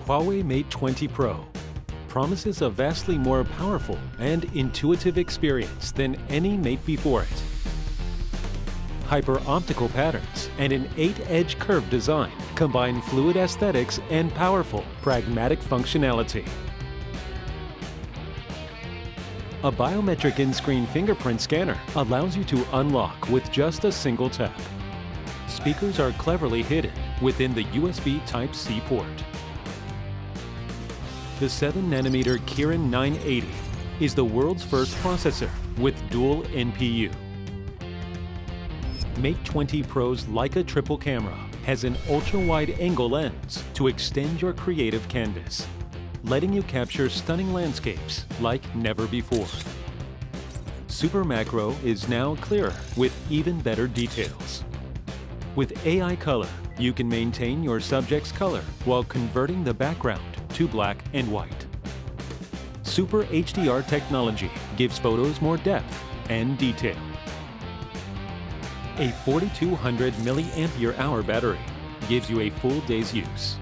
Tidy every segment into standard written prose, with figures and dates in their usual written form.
Huawei Mate 20 Pro promises a vastly more powerful and intuitive experience than any Mate before it. Hyper-optical patterns and an 8-edge curved design combine fluid aesthetics and powerful, pragmatic functionality. A biometric in-screen fingerprint scanner allows you to unlock with just a single tap. Speakers are cleverly hidden within the USB Type-C port. The 7nm Kirin 980 is the world's first processor with dual NPU. Mate 20 Pro's Leica triple camera has an ultra-wide angle lens to extend your creative canvas, letting you capture stunning landscapes like never before. Super Macro is now clearer with even better details. With AI Color, you can maintain your subject's color while converting the background to black and white. Super HDR technology gives photos more depth and detail. A 4200 mAh battery gives you a full day's use.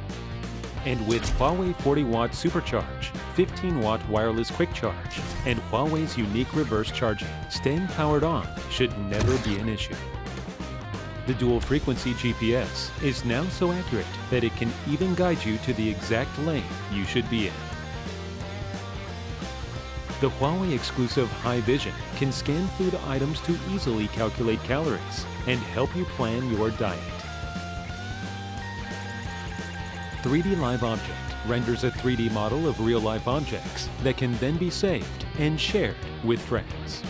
And with Huawei 40-watt Supercharge, 15-watt wireless quick charge, and Huawei's unique reverse charging, staying powered on should never be an issue. The dual-frequency GPS is now so accurate that it can even guide you to the exact lane you should be in. The Huawei exclusive High Vision can scan food items to easily calculate calories and help you plan your diet. 3D Live Object renders a 3D model of real-life objects that can then be saved and shared with friends.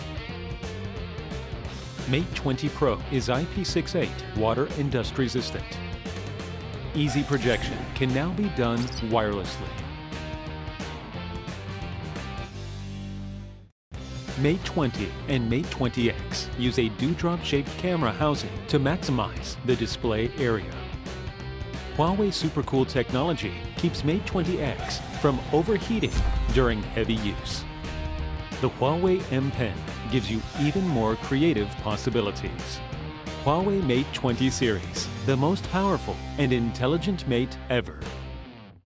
Mate 20 Pro is IP68 water and dust resistant. Easy projection can now be done wirelessly. Mate 20 and Mate 20X use a dewdrop-shaped camera housing to maximize the display area. Huawei SuperCool technology keeps Mate 20X from overheating during heavy use. The Huawei M Pen gives you even more creative possibilities. Huawei Mate 20 series, the most powerful and intelligent Mate ever.